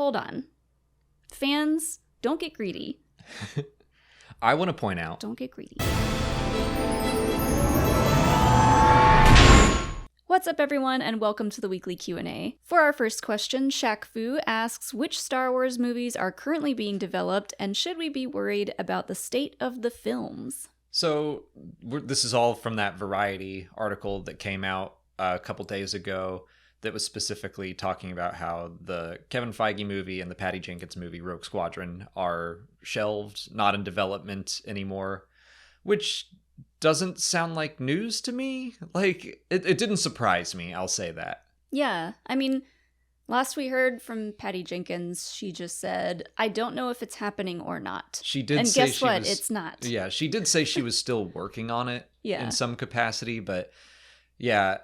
hold on. Fans, don't get greedy. I want to point out. Don't get greedy. What's up, everyone, and welcome to the weekly Q&A. For our first question, Shaq Fu asks, which Star Wars movies are currently being developed, and should we be worried about the state of the films? So this is all from that Variety article that came out a couple days ago that was specifically talking about how the Kevin Feige movie and the Patty Jenkins movie, Rogue Squadron, are shelved, not in development anymore, which doesn't sound like news to me. Like, it didn't surprise me, I'll say that. Yeah, I mean, last we heard from Patty Jenkins, she just said, I don't know if it's happening or not. She did and say guess what? It's not. Yeah, she did say she was still working on it in some capacity, but yeah,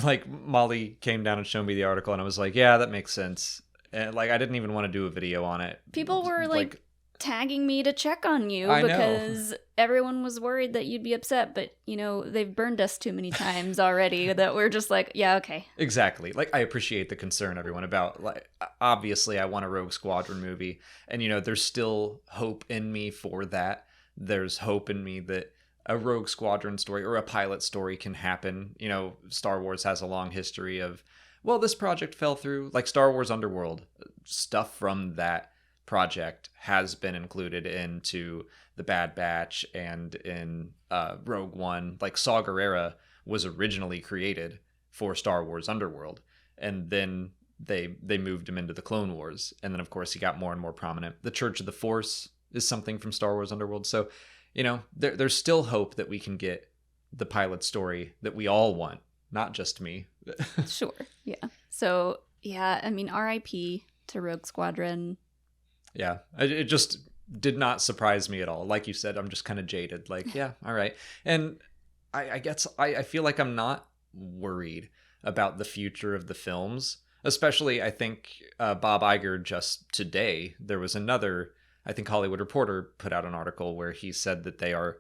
like Molly came down and showed me the article and I was like, yeah, that makes sense. And like, I didn't even want to do a video on it. People were like tagging me to check on you because everyone was worried that you'd be upset, but you know, they've burned us too many times already that we're just like, yeah, okay. Exactly. Like, I appreciate the concern, everyone, about, like, obviously I want a Rogue Squadron movie, and you know, there's still hope in me for that. There's hope in me that a Rogue Squadron story or a pilot story can happen. You know, Star Wars has a long history of, well, this project fell through, like Star Wars Underworld. Stuff from that project has been included into the Bad Batch and in Rogue One. Like, Saw Gerrera was originally created for Star Wars Underworld, and then they moved him into the Clone Wars, and then of course he got more and more prominent. The Church of the Force is something from Star Wars Underworld. So, you know, there's still hope that we can get the pilot story that we all want, not just me. Sure, yeah. So, yeah, I mean, RIP to Rogue Squadron. Yeah, it just did not surprise me at all. Like you said, I'm just kind of jaded. Like, yeah, all right. And I guess I feel like I'm not worried about the future of the films. Especially, I think Bob Iger just today, there was another, I think Hollywood Reporter put out an article where he said that they are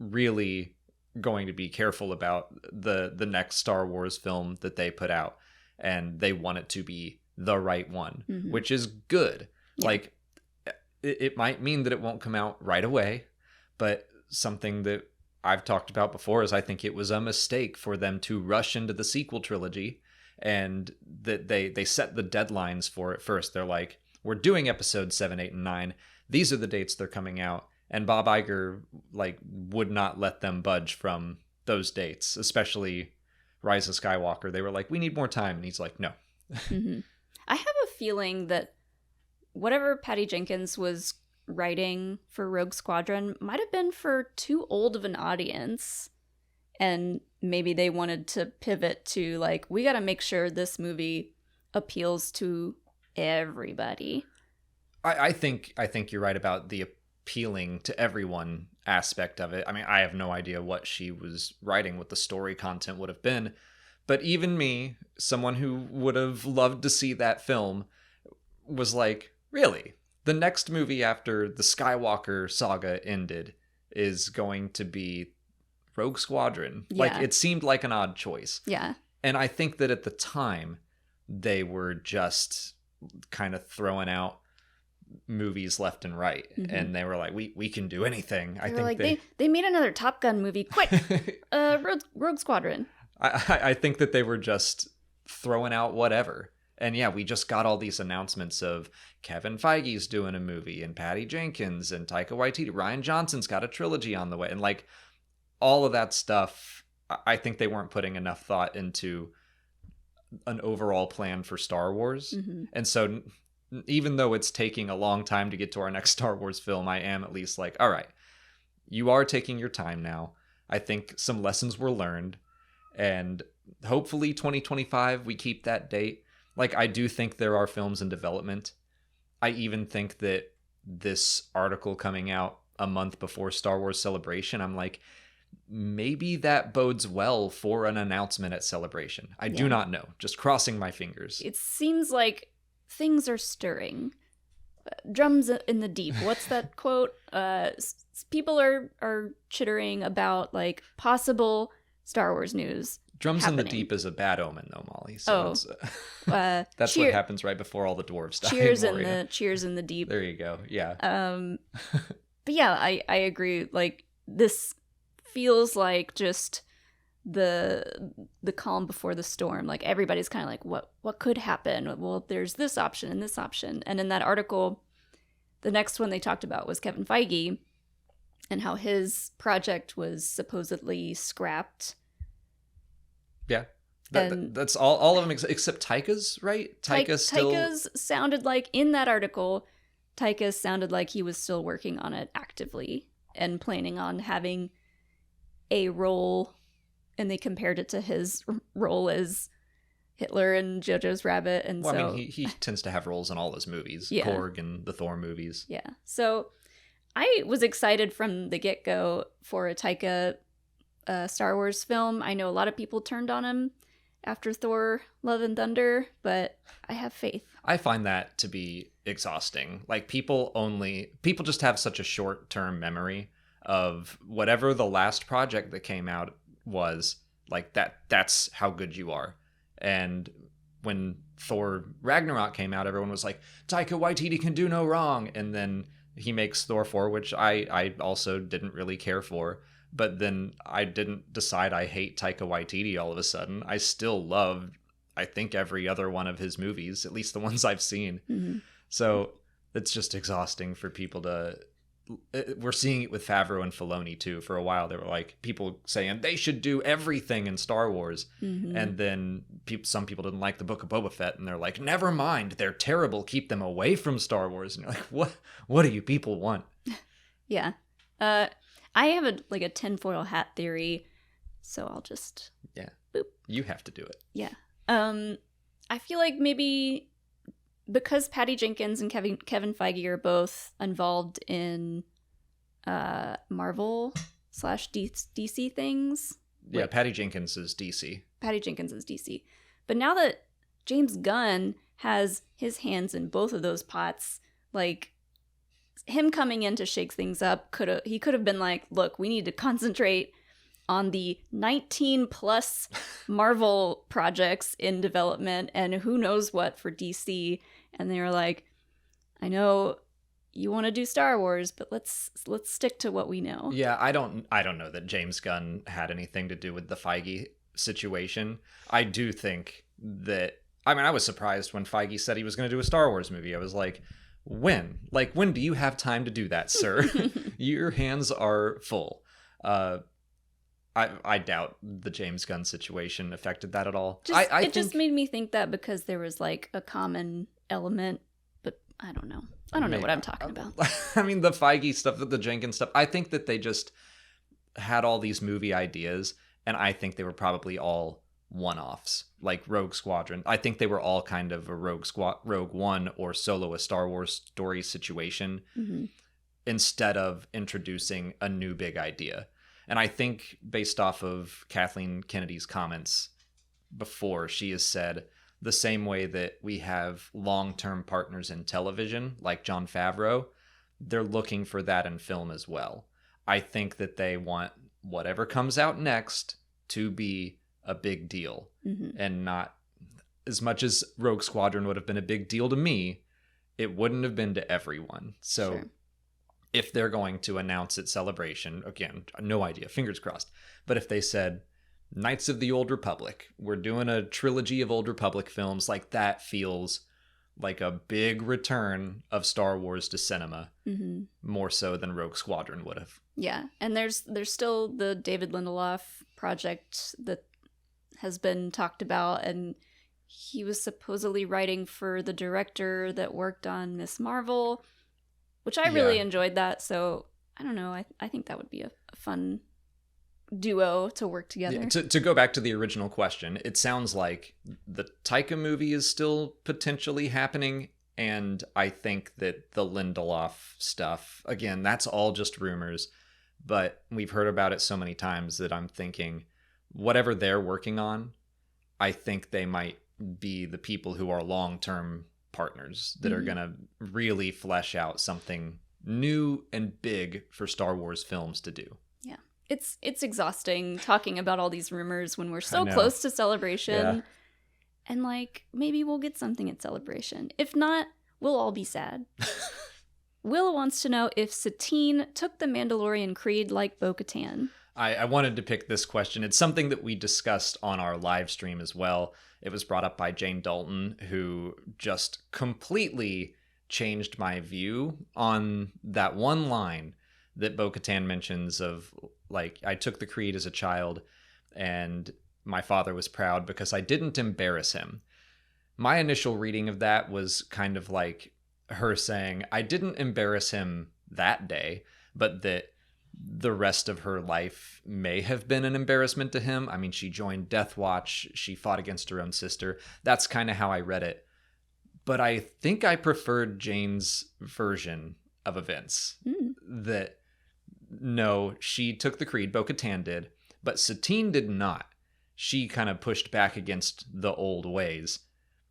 really going to be careful about the next Star Wars film that they put out. And they want it to be the right one, which is good. Yeah. Like, it might mean that it won't come out right away, but something that I've talked about before is I think it was a mistake for them to rush into the sequel trilogy, and that they set the deadlines for it first. They're like, we're doing episodes 7, 8, and 9. These are the dates they're coming out. And Bob Iger, like, would not let them budge from those dates, especially Rise of Skywalker. They were like, we need more time. And he's like, no. I have a feeling that whatever Patty Jenkins was writing for Rogue Squadron might have been for too old of an audience. And maybe they wanted to pivot to, like, we got to make sure this movie appeals to everybody. I think you're right about the appealing to everyone aspect of it. I mean, I have no idea what she was writing, what the story content would have been. But even me, someone who would have loved to see that film, was like, really? The next movie after the Skywalker saga ended is going to be Rogue Squadron. Yeah. Like, it seemed like an odd choice. Yeah. And I think that at the time, they were just kind of throwing out movies left and right. And they were like, we can do anything. I think like, they made another Top Gun movie. Quick! Rogue Squadron. I think that they were just throwing out whatever. And yeah, we just got all these announcements of Kevin Feige's doing a movie, and Patty Jenkins, and Taika Waititi. Ryan Johnson's got a trilogy on the way. And like, all of that stuff, I think they weren't putting enough thought into an overall plan for Star Wars. And so even though it's taking a long time to get to our next Star Wars film, I am at least like, all right, you are taking your time now. I think some lessons were learned, and hopefully 2025, we keep that date. Like, I do think there are films in development. I even think that this article coming out a month before Star Wars Celebration, I'm like, maybe that bodes well for an announcement at Celebration. I do not know. Just crossing my fingers. It seems like things are stirring. Drums in the deep. What's that quote? People are chittering about, like, possible Star Wars news. Drums happening. in the Deep is a bad omen, though, Molly. So that's Cheer- what happens right before all the dwarves die. Cheers in the Deep. There you go. Yeah. But yeah, I agree. Like, this feels like just the calm before the storm. Like, everybody's kind of like, what could happen? Well, there's this option and this option. And in that article, the next one they talked about was Kevin Feige and how his project was supposedly scrapped. Yeah. That's all of them except Taika's, right? Taika's sounded like, in that article, Taika sounded like he was still working on it actively and planning on having a role, and they compared it to his role as Hitler in Jojo's Rabbit. And I mean, he tends to have roles in all those movies, yeah. Korg and the Thor movies. Yeah. So I was excited from the get-go for a Taika Star Wars film. I know a lot of people turned on him after Thor Love and Thunder, but I have faith. I find that to be exhausting. Like, people just have such a short-term memory of whatever the last project that came out was. Like, that's how good you are. And when Thor Ragnarok came out, everyone was like, Taika Waititi can do no wrong. And then he makes Thor 4, which I also didn't really care for. But then I didn't decide I hate Taika Waititi all of a sudden. I still love, I think, every other one of his movies, at least the ones I've seen. Mm-hmm. So it's just exhausting for people to... We're seeing it with Favreau and Filoni, too. For a while, they were like, people saying they should do everything in Star Wars. Mm-hmm. And then some people didn't like the Book of Boba Fett, and they're like, never mind, they're terrible. Keep them away from Star Wars. And you're like, what do you people want? Yeah. I have a tinfoil hat theory, so I'll just boop. You have to do it. Yeah. I feel like maybe because Patty Jenkins and Kevin Feige are both involved in Marvel / DC things. Yeah, like, Patty Jenkins is DC. Patty Jenkins is DC. But now that James Gunn has his hands in both of those pots, like, him coming in to shake things up, he could have been like, look, we need to concentrate on the 19 plus Marvel projects in development and who knows what for DC. And they were like, I know you want to do Star Wars, but let's stick to what we know. Yeah, I don't know that James Gunn had anything to do with the Feige situation. I do think that, I mean, I was surprised when Feige said he was going to do a Star Wars movie. I was like, when? Like, when do you have time to do that, sir? Your hands are full. I doubt the James Gunn situation affected that at all. It just made me think that because there was like a common element, but I don't know. I don't know what I'm talking about. I mean, the Feige stuff, the Jenkins stuff, I think that they just had all these movie ideas, and I think they were probably all one-offs, like Rogue Squadron. I think they were all kind of a Rogue One or Solo a Star Wars story situation, mm-hmm. instead of introducing a new big idea. And I think based off of Kathleen Kennedy's comments before, she has said the same way that we have long-term partners in television, like Jon Favreau, they're looking for that in film as well. I think that they want whatever comes out next to be a big deal, mm-hmm. and not, as much as Rogue Squadron would have been a big deal to me, it wouldn't have been to everyone. So sure. If they're going to announce at Celebration, again, no idea, fingers crossed, but if they said Knights of the Old Republic, we're doing a trilogy of Old Republic films, like, that feels like a big return of Star Wars to cinema, mm-hmm. more so than Rogue Squadron would have. Yeah, and there's still the David Lindelof project that has been talked about, and he was supposedly writing for the director that worked on Miss Marvel, which I really enjoyed that. So I don't know. I think that would be a fun duo to work together. Yeah, to go back to the original question, it sounds like the Taika movie is still potentially happening, and I think that the Lindelof stuff, again, that's all just rumors, but we've heard about it so many times that I'm thinking whatever they're working on, I think they might be the people who are long-term partners that mm-hmm. are going to really flesh out something new and big for Star Wars films to do. Yeah. it's exhausting talking about all these rumors when we're I so know. close to Celebration. Yeah. And like, maybe we'll get something at Celebration. If not, we'll all be sad. Will wants to know if Satine took the Mandalorian Creed like Bo-Katan. I wanted to pick this question. It's something that we discussed on our live stream as well. It was brought up by Jane Dalton, who just completely changed my view on that one line that Bo-Katan mentions of, like, I took the Creed as a child and my father was proud because I didn't embarrass him. My initial reading of that was kind of like her saying, I didn't embarrass him that day, but that the rest of her life may have been an embarrassment to him. I mean, she joined Death Watch. She fought against her own sister. That's kind of how I read it. But I think I preferred Jane's version of events. That, no, she took the Creed, Bo-Katan did, but Satine did not. She kind of pushed back against the old ways.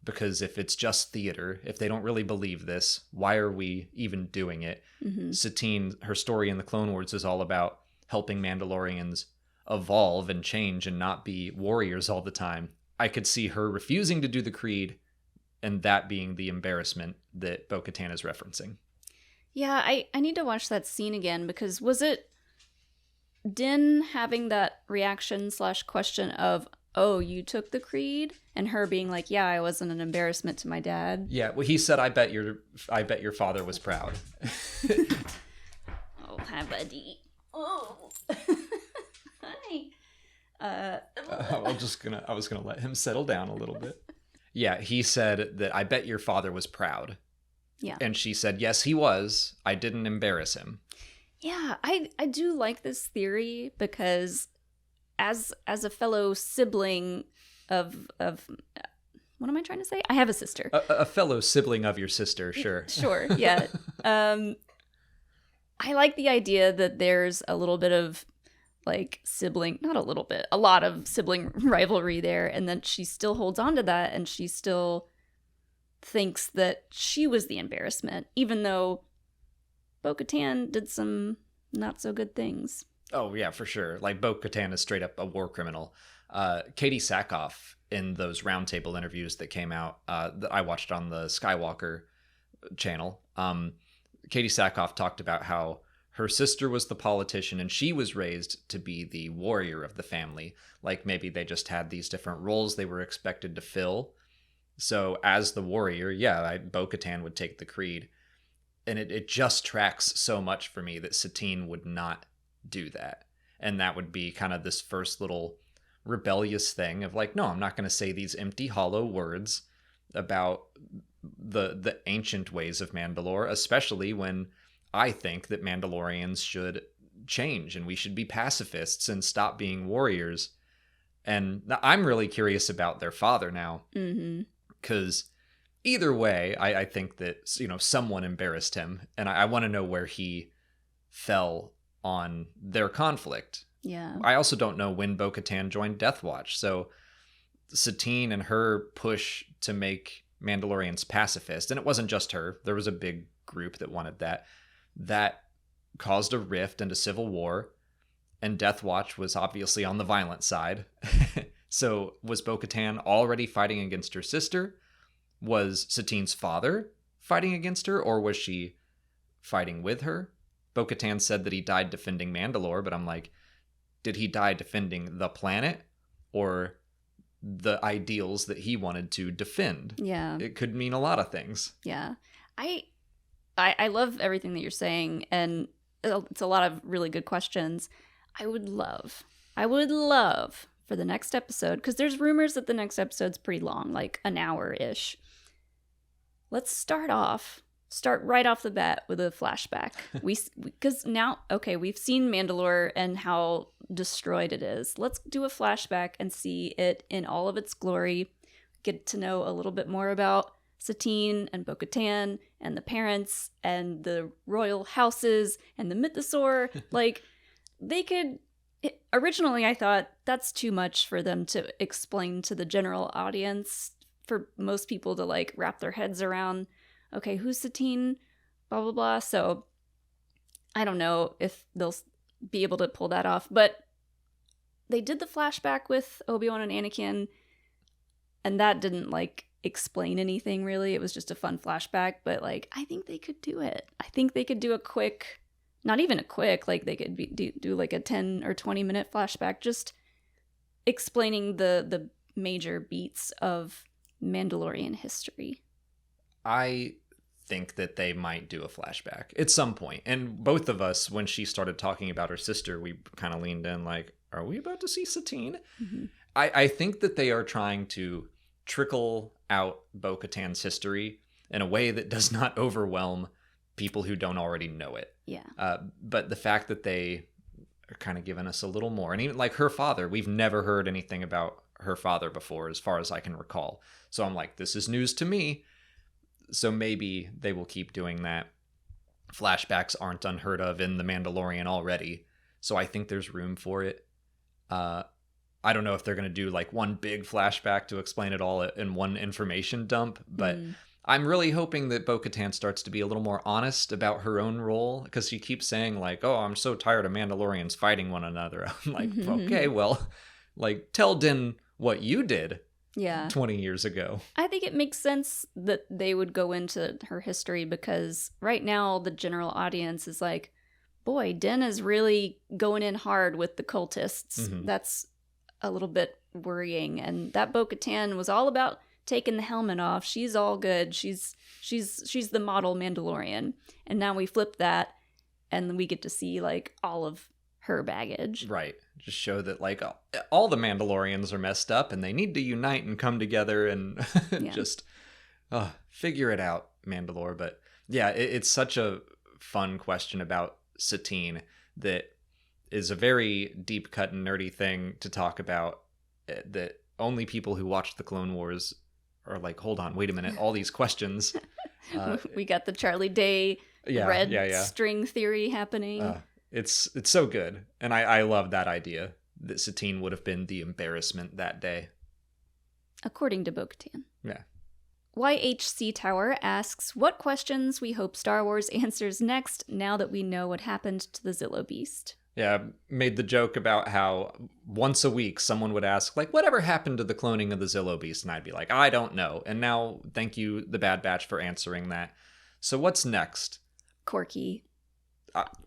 Because if it's just theater, if they don't really believe this, why are we even doing it? Satine, her story in the Clone Wars is all about helping Mandalorians evolve and change and not be warriors all the time. I could see her refusing to do the Creed and that being the embarrassment that Bo-Katan is referencing. Yeah, I need to watch that scene again, because was it Din having that reaction / question of, oh, you took the Creed? And her being like, yeah, I wasn't an embarrassment to my dad. Yeah, well, he said, I bet your father was proud. Oh, hi, buddy. Oh. Hi. I was gonna let him settle down a little bit. Yeah, he said that I bet your father was proud. Yeah. And she said, yes, he was. I didn't embarrass him. Yeah, I do like this theory, because as a fellow sibling of what am I trying to say? I have a sister. A fellow sibling of your sister, sure. Sure, yeah. I like the idea that there's a little bit of like sibling, not a little bit, a lot of sibling rivalry there, and then she still holds on to that, and she still thinks that she was the embarrassment, even though Bo-Katan did some not so good things. Oh, yeah, for sure. Like, Bo-Katan is straight up a war criminal. Katie Sackhoff, in those roundtable interviews that came out, that I watched on the Skywalker channel, Katie Sackhoff talked about how her sister was the politician and she was raised to be the warrior of the family. Like, maybe they just had these different roles they were expected to fill. So as the warrior, yeah, Bo-Katan would take the Creed. And it just tracks so much for me that Satine would not do that. And that would be kind of this first little rebellious thing of like, no, I'm not going to say these empty, hollow words about the ancient ways of Mandalore, especially when I think that Mandalorians should change and we should be pacifists and stop being warriors. And I'm really curious about their father now. Because either way, I think that, you know, someone embarrassed him, and I want to know where he fell on their conflict. Yeah. I also don't know when Bo-Katan joined Death Watch, so Satine and her push to make Mandalorians pacifist, and it wasn't just her, there was a big group that wanted that caused a rift and a civil war, and Death Watch was obviously on the violent side. So was Bo-Katan already fighting against her sister? Was Satine's father fighting against her, or was she fighting with her? Bo-Katan said that he died defending Mandalore, but I'm like, did he die defending the planet or the ideals that he wanted to defend? Yeah. It could mean a lot of things. Yeah. I love everything that you're saying, and it's a lot of really good questions. I would love for the next episode, because there's rumors that the next episode's pretty long, like an hour-ish. Let's start right off the bat with a flashback. Because now, okay, we've seen Mandalore and how destroyed it is. Let's do a flashback and see it in all of its glory. Get to know a little bit more about Satine and Bo-Katan and the parents and the royal houses and the Mythosaur. Like, they could... Originally, I thought that's too much for them to explain to the general audience, for most people to, like, wrap their heads around, okay, who's Satine, blah, blah, blah. So I don't know if they'll be able to pull that off. But they did the flashback with Obi-Wan and Anakin, and that didn't, like, explain anything, really. It was just a fun flashback, but, like, I think they could do it. I think they could do a quick, not even a quick, like, they could do like a 10 or 20 minute flashback, just explaining the major beats of Mandalorian history. I think that they might do a flashback at some point. And both of us, when she started talking about her sister, we kind of leaned in like, are we about to see Satine? Mm-hmm. I think that they are trying to trickle out Bo-Katan's history in a way that does not overwhelm people who don't already know it. Yeah. But the fact that they are kind of giving us a little more, and even like her father, we've never heard anything about her father before, as far as I can recall. So I'm like, this is news to me. So maybe they will keep doing that. Flashbacks aren't unheard of in The Mandalorian already. So I think there's room for it. I don't know if they're going to do like one big flashback to explain it all in one information dump, but I'm really hoping that Bo-Katan starts to be a little more honest about her own role, because she keeps saying like, oh, I'm so tired of Mandalorians fighting one another. I'm like, okay, well, like, tell Din what you did 20 years ago. I think it makes sense that they would go into her history, because right now the general audience is like, boy, Din is really going in hard with the cultists. Mm-hmm. That's a little bit worrying. And that Bo-Katan was all about taking the helmet off. She's all good. She's the model Mandalorian. And now we flip that, and we get to see like all of her baggage. Right. Just show that like all the Mandalorians are messed up and they need to unite and come together and just figure it out, Mandalore. But yeah, it's such a fun question about Satine that is a very deep cut and nerdy thing to talk about, that only people who watched the Clone Wars are like, hold on, wait a minute, all these questions. We got the Charlie Day string theory happening. It's so good. And I love that idea that Satine would have been the embarrassment that day. According to Bo-Katan. Yeah. YHC Tower asks, what questions we hope Star Wars answers next now that we know what happened to the Zillo Beast? Yeah, made the joke about how once a week someone would ask, like, whatever happened to the cloning of the Zillo Beast? And I'd be like, I don't know. And now, thank you, The Bad Batch, for answering that. So what's next? Corky.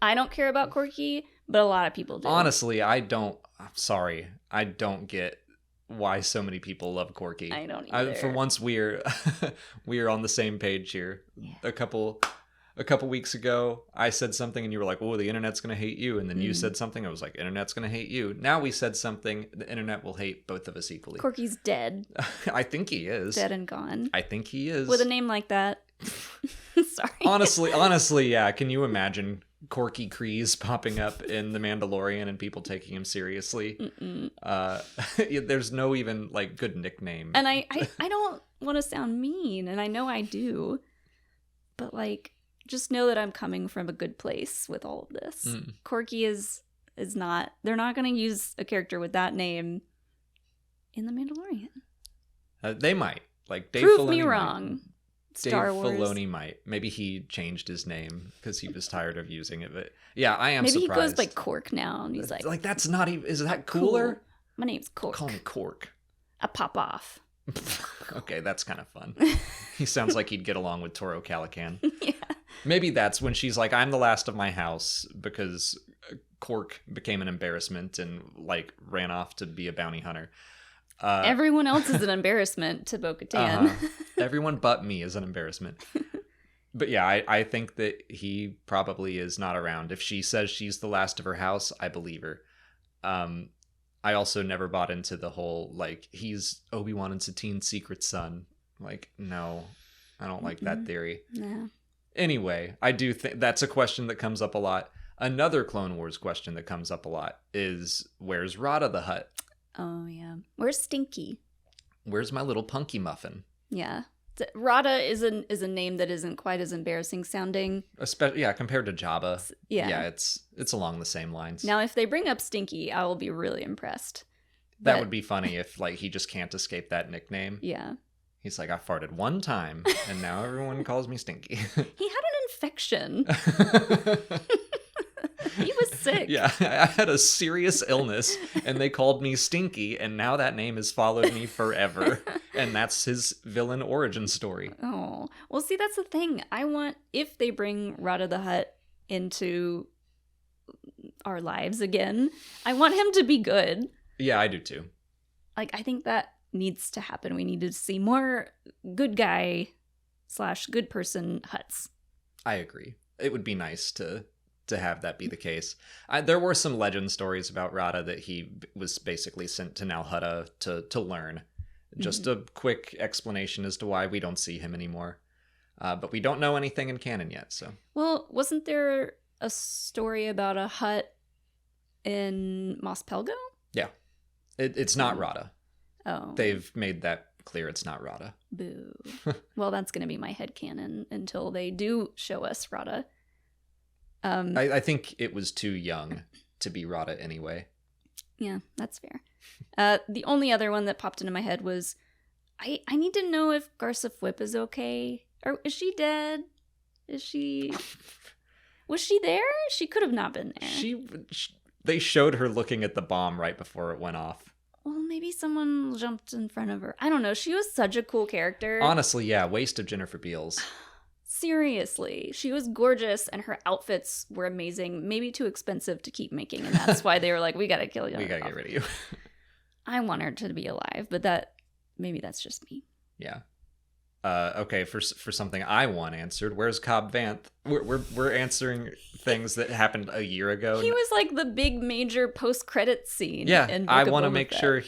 I don't care about Corky, but a lot of people do. Honestly, I'm sorry. I don't get why so many people love Corky. I don't either. For once, we're on the same page here. Yeah. A couple weeks ago, I said something and you were like, oh, the internet's going to hate you. And then you said something. I was like, internet's going to hate you. Now we said something. The internet will hate both of us equally. Corky's dead. I think he is. Dead and gone. I think he is. With a name like that. Sorry. Honestly, yeah. Can you imagine Corky Kryze popping up in The Mandalorian and people taking him seriously? There's no even like good nickname. And I don't want to sound mean, and I know I do, but like, just know that I'm coming from a good place with all of this. Corky is not, they're not going to use a character with that name in The Mandalorian. They might. Like Dave Prove Filoni me wrong. Star Wars. Filoni might. Maybe he changed his name because he was tired of using it. But yeah, I am Maybe surprised. Maybe he goes by Cork now, and he's like, that's not even. Is that cooler? Cool. My name's Cork. Call me Cork. I pop off. Okay, that's kind of fun. He sounds like he'd get along with Toro Calican. Yeah. Maybe that's when she's like, I'm the last of my house because Cork became an embarrassment and like ran off to be a bounty hunter. Everyone else is an embarrassment to Bo-Katan. Everyone but me is an embarrassment. But yeah, I think that he probably is not around. If she says she's the last of her house, I believe her. I also never bought into the whole, like, he's Obi-Wan and Satine's secret son. Like, no, I don't like that theory. No. Anyway, I do think that's a question that comes up a lot. Another Clone Wars question that comes up a lot is, where's Rada the Hutt? Oh, yeah. Where's Stinky? Where's my little punky muffin? Yeah. Rada is a name that isn't quite as embarrassing sounding. Compared to Jabba. Yeah, it's along the same lines. Now, if they bring up Stinky, I will be really impressed. That would be funny if like he just can't escape that nickname. Yeah. He's like, I farted one time, and now everyone calls me Stinky. He had an infection. He was sick. Yeah, I had a serious illness, and they called me Stinky, and now that name has followed me forever. And that's his villain origin story. Oh, well, see, that's the thing. I want, if they bring Rada the Hutt into our lives again, I want him to be good. Yeah, I do too. Like, I think that needs to happen. We need to see more good guy / good person Hutts. I agree. It would be nice to have that be the case. There were some legend stories about Rada that he was basically sent to Nal Hutta to learn. Just a quick explanation as to why we don't see him anymore. But we don't know anything in canon yet, so. Well, wasn't there a story about a Hutt in Mos Pelgo? Yeah. It's not Rada. Oh. They've made that clear it's not Rada. Boo. Well, that's going to be my headcanon until they do show us Rada. I think it was too young to be Rada anyway. Yeah, that's fair. The only other one that popped into my head was, I need to know if Garsa Fwip is okay. Or is she dead? Was she there? She could have not been there. They showed her looking at the bomb right before it went off. Well, maybe someone jumped in front of her. I don't know. She was such a cool character. Honestly, yeah, waste of Jennifer Beals. Seriously. She was gorgeous, and her outfits were amazing. Maybe too expensive to keep making, and that's why they were like, we gotta kill you. We gotta get rid of you. I want her to be alive, but maybe that's just me. Yeah. Okay, for something I want answered, where's Cobb Vanth? We're answering things that happened a year ago. He was like the big major post-credit scene. Yeah, in Book I of want to Boba make Fett. sure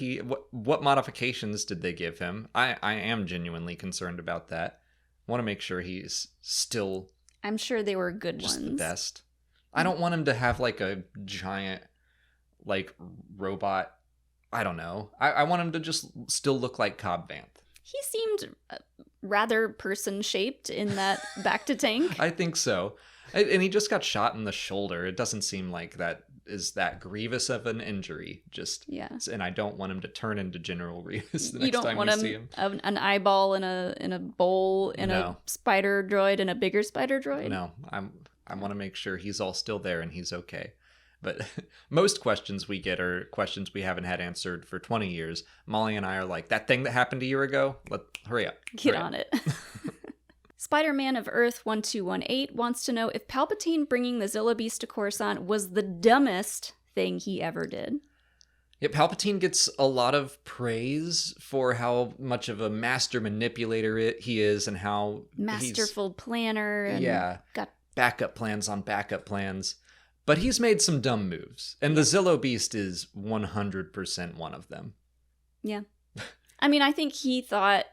what modifications did they give him? I am genuinely concerned about that. I want to make sure he's still I'm sure they were good just ones. the best. I don't want him to have like a giant like robot. I don't know. I want him to just still look like Cobb Vanth. He seemed rather person-shaped in that back to tank. I think so. And he just got shot in the shoulder. It doesn't seem like that is that grievous of an injury. Yeah. And I don't want him to turn into General Revis the You next don't time want we see him. an eyeball in a bowl in a spider droid and a bigger spider droid? No, I want to make sure he's all still there and he's okay. But most questions we get are questions we haven't had answered for 20 years. Molly and I are like, that thing that happened a year ago? Hurry up. Get on it. Spider-Man of Earth 1218 wants to know if Palpatine bringing the Zilla Beast to Coruscant was the dumbest thing he ever did. Yeah, Palpatine gets a lot of praise for how much of a master manipulator he is and how masterful planner. And got backup plans on backup plans. But he's made some dumb moves, and the Zillo Beast is 100% one of them. Yeah. I mean, I think he thought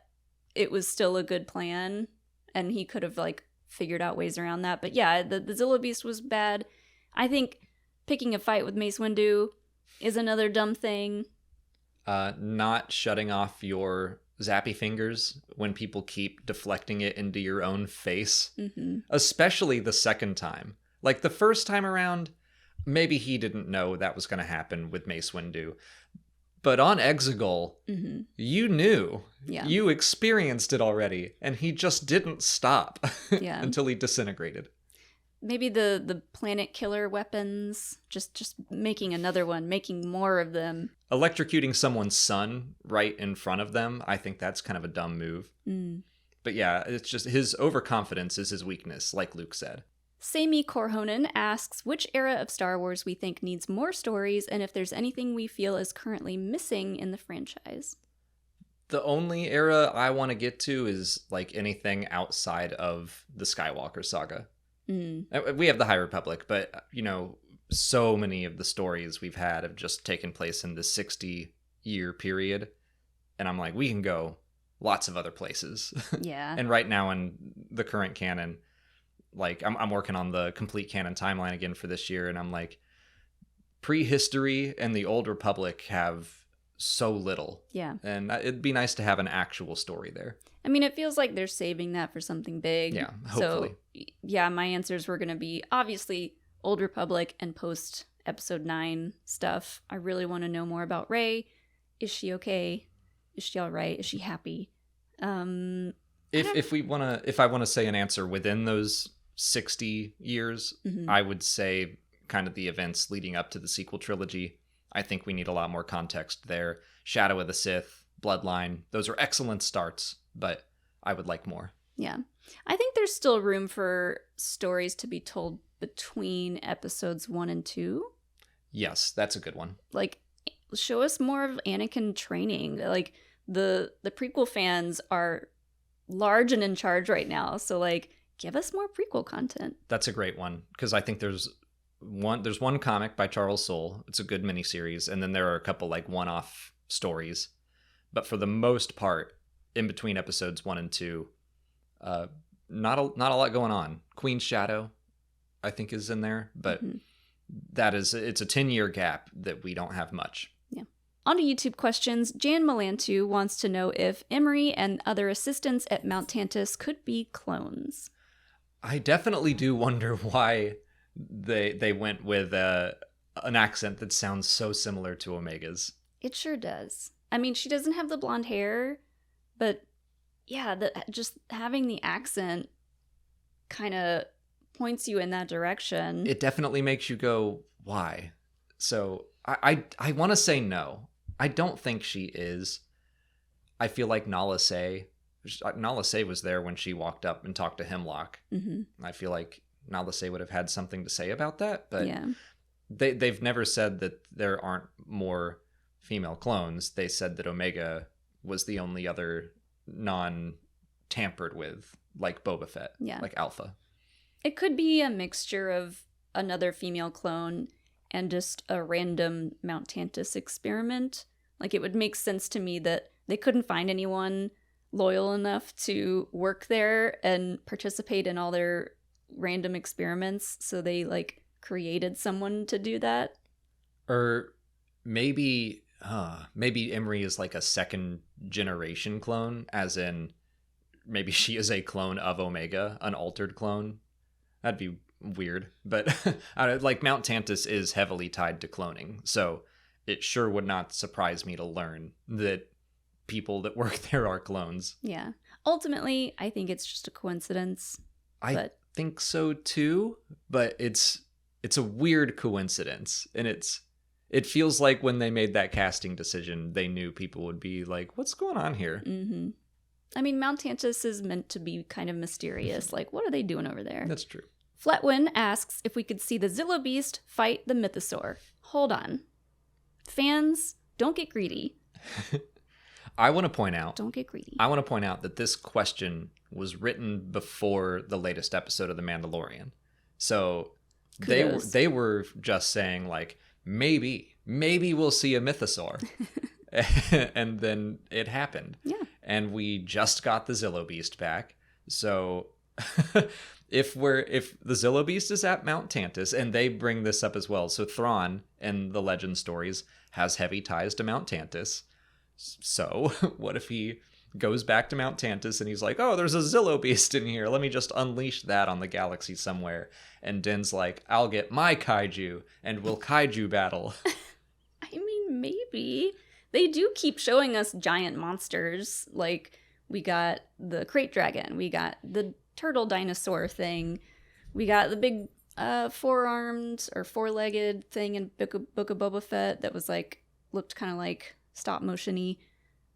it was still a good plan, and he could have, like, figured out ways around that. But yeah, the Zillo Beast was bad. I think picking a fight with Mace Windu is another dumb thing. Not shutting off your zappy fingers when people keep deflecting it into your own face. Mm-hmm. Especially the second time. Like, the first time around, maybe he didn't know that was going to happen with Mace Windu. But on Exegol, you knew. Yeah. You experienced it already. And he just didn't stop until he disintegrated. Maybe the planet killer weapons, just making another one, making more of them. Electrocuting someone's son right in front of them, I think that's kind of a dumb move. Mm. But yeah, it's just his overconfidence is his weakness, like Luke said. Sami Korhonen asks which era of Star Wars we think needs more stories and if there's anything we feel is currently missing in the franchise. The only era I want to get to is like anything outside of the Skywalker saga. Mm. We have the High Republic, but you know, so many of the stories we've had have just taken place in the 60-year period. And I'm like, we can go lots of other places. Yeah. And right now in the current canon, like, I'm working on the complete canon timeline again for this year, and I'm like, prehistory and the Old Republic have so little. Yeah. And it'd be nice to have an actual story there. I mean, it feels like they're saving that for something big. Yeah, hopefully. So, yeah, my answers were going to be, obviously, Old Republic and post-Episode 9 stuff. I really want to know more about Rey. Is she okay? Is she all right? Is she happy? If I want to say an answer within those 60 years, I would say kind of the events leading up to the sequel trilogy. I think we need a lot more context there. Shadow of the Sith, Bloodline, those are excellent starts, but I would like more. Yeah. I think there's still room for stories to be told between episodes 1 and 2. Yes, that's a good one. Like, show us more of Anakin training. Like, the prequel fans are large and in charge right now, so like, give us more prequel content. That's a great one, because I think there's one comic by Charles Soule. It's a good miniseries, and then there are a couple like one-off stories. But for the most part, in between episodes 1 and 2, not a lot going on. Queen's Shadow, I think, is in there, but it's a 10-year gap that we don't have much. Yeah. On to YouTube questions. Jan Melantu wants to know if Emery and other assistants at Mount Tantus could be clones. I definitely do wonder why they went with an accent that sounds so similar to Omega's. It sure does. I mean, she doesn't have the blonde hair, but yeah, just having the accent kind of points you in that direction. It definitely makes you go, why? So I want to say no. I don't think she is. I feel like Nala Se was there when she walked up and talked to Hemlock. I feel like Nala Se would have had something to say about that, but yeah. They've never said that there aren't more female clones. They said that Omega was the only other non-tampered with, like Boba Fett, like Alpha. It could be a mixture of another female clone and just a random Mount Tantus experiment. Like, it would make sense to me that they couldn't find anyone loyal enough to work there and participate in all their random experiments, so they like created someone to do that. Or maybe Emery is like a second generation clone, as in maybe she is a clone of Omega, an altered clone. That'd be weird, but like Mount Tantus is heavily tied to cloning, so it sure would not surprise me to learn that people that work there are clones. Yeah. Ultimately, I think it's just a coincidence. I think so too, but it's a weird coincidence, and it feels like when they made that casting decision, they knew people would be like, what's going on here? Mm-hmm. I mean, Mount Tantus is meant to be kind of mysterious. Like, what are they doing over there? That's true. Flatwin asks if we could see the Zillo Beast fight the Mythosaur. Hold on. Fans, don't get greedy. I want to point out that this question was written before the latest episode of The Mandalorian. So they were just saying, like, maybe we'll see a Mythosaur. And then it happened. Yeah. And we just got the Zillo Beast back. So if the Zillo Beast is at Mount Tantus, and they bring this up as well. So Thrawn in the Legend stories has heavy ties to Mount Tantus. So what if he goes back to Mount Tantus and he's like, oh, there's a Zillo Beast in here. Let me just unleash that on the galaxy somewhere. And Din's like, I'll get my kaiju and we'll kaiju battle. I mean, maybe. They do keep showing us giant monsters. Like, we got the Crate Dragon. We got the turtle dinosaur thing. We got the big four-armed or four-legged thing in Book of Boba Fett that was like, looked kind of like stop motion-y.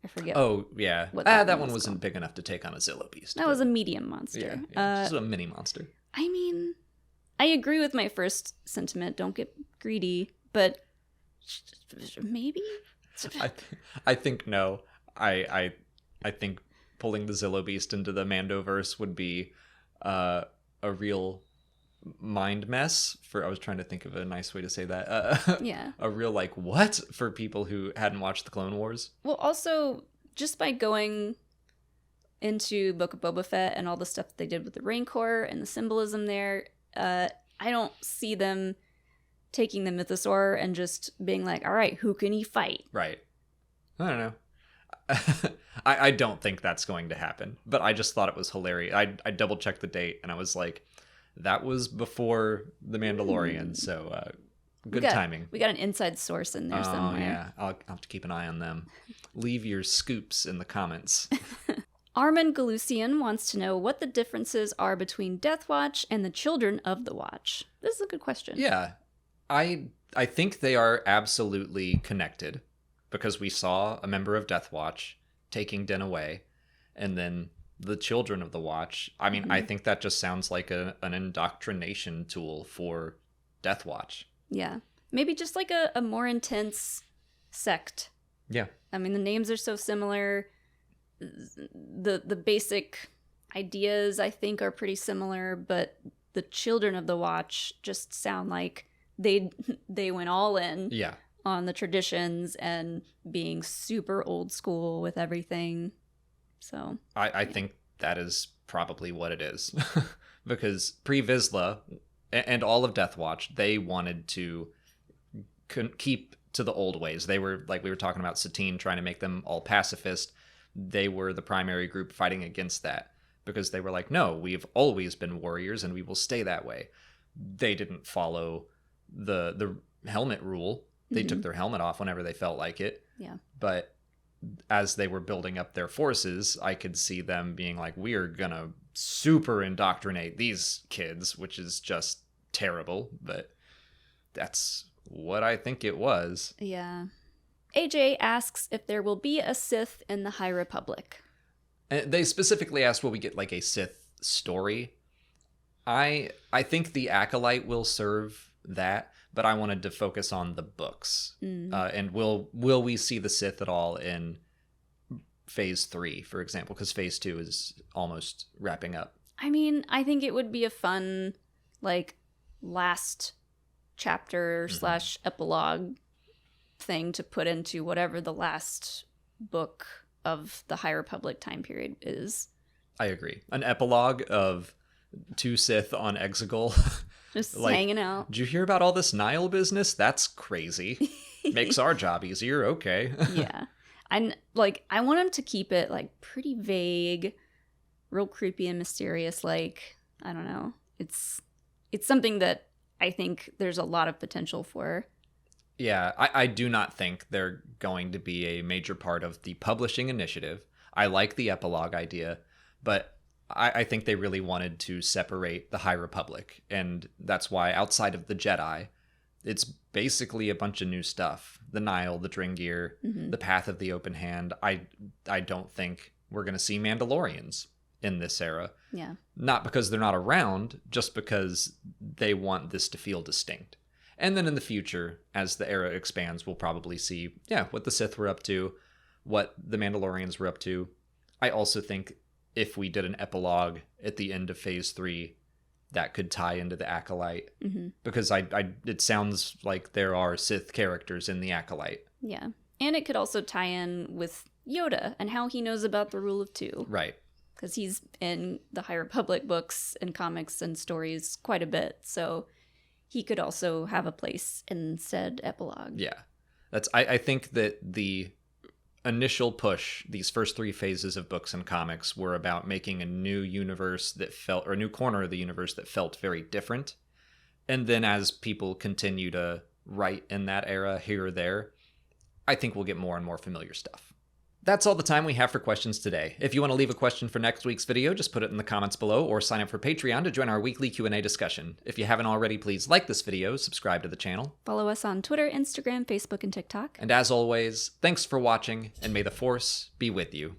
I forget. Oh, yeah. What that one wasn't big enough to take on a Zillo Beast. That was a medium monster. Yeah. Just a mini monster. I mean, I agree with my first sentiment. Don't get greedy, but maybe? I think no. I think pulling the Zillo Beast into the Mandoverse would be a real mind mess I was trying to think of a nice way to say that. Yeah. A real, like, what? For people who hadn't watched the Clone Wars. Well, also, just by going into Book of Boba Fett and all the stuff that they did with the Rancor and the symbolism there, I don't see them taking the Mythosaur and just being like, all right, who can he fight? Right. I don't know. I don't think that's going to happen, but I just thought it was hilarious. I double checked the date and I was like, that was before The Mandalorian, so good timing. We got an inside source in there somewhere. Oh, yeah. I'll have to keep an eye on them. Leave your scoops in the comments. Armin Galusian wants to know what the differences are between Death Watch and the Children of the Watch. This is a good question. Yeah. I think they are absolutely connected because we saw a member of Death Watch taking Din away, and then the children of the Watch. I mean, I think that just sounds like an indoctrination tool for Death Watch. Yeah. Maybe just like a more intense sect. Yeah. I mean, the names are so similar. The basic ideas, I think, are pretty similar, but the children of the Watch just sound like they went all in on the traditions and being super old school with everything. So I think that is probably what it is. Because pre-Vizsla and all of Death Watch, they wanted to keep to the old ways. They were, like we were talking about Satine trying to make them all pacifist. They were the primary group fighting against that because they were like, no, we've always been warriors and we will stay that way. They didn't follow the helmet rule. They took their helmet off whenever they felt like it. Yeah. But as they were building up their forces, I could see them being like, we are going to super indoctrinate these kids, which is just terrible. But that's what I think it was. Yeah. AJ asks if there will be a Sith in the High Republic. And they specifically asked, will we get like a Sith story? I think the Acolyte will serve that, but I wanted to focus on the books. And will we see the Sith at all in Phase 3, for example? Because Phase 2 is almost wrapping up. I mean, I think it would be a fun, like, last chapter / epilogue thing to put into whatever the last book of the High Republic time period is. I agree. An epilogue of 2 Sith on Exegol. Just like, hanging out. Did you hear about all this Nihil business? That's crazy. Makes our job easier. Okay. Yeah. I want them to keep it like pretty vague, real creepy and mysterious. Like, I don't know. It's something that I think there's a lot of potential for. Yeah, I do not think they're going to be a major part of the publishing initiative. I like the epilogue idea, but I think they really wanted to separate the High Republic, and that's why outside of the Jedi, it's basically a bunch of new stuff. The Nihil, the Dringir, the Path of the Open Hand. I don't think we're going to see Mandalorians in this era. Yeah. Not because they're not around, just because they want this to feel distinct. And then in the future, as the era expands, we'll probably see, what the Sith were up to, what the Mandalorians were up to. I also think if we did an epilogue at the end of Phase 3, that could tie into the Acolyte. Because it sounds like there are Sith characters in the Acolyte. Yeah. And it could also tie in with Yoda and how he knows about the Rule of Two. Right. Because he's in the High Republic books and comics and stories quite a bit. So he could also have a place in said epilogue. Yeah. I think that the initial push, these first 3 phases of books and comics, were about making a new universe that felt, or a new corner of the universe that felt very different. And then as people continue to write in that era here or there, I think we'll get more and more familiar stuff. That's all the time we have for questions today. If you want to leave a question for next week's video, just put it in the comments below or sign up for Patreon to join our weekly Q&A discussion. If you haven't already, please like this video, subscribe to the channel. Follow us on Twitter, Instagram, Facebook, and TikTok. And as always, thanks for watching, and may the Force be with you.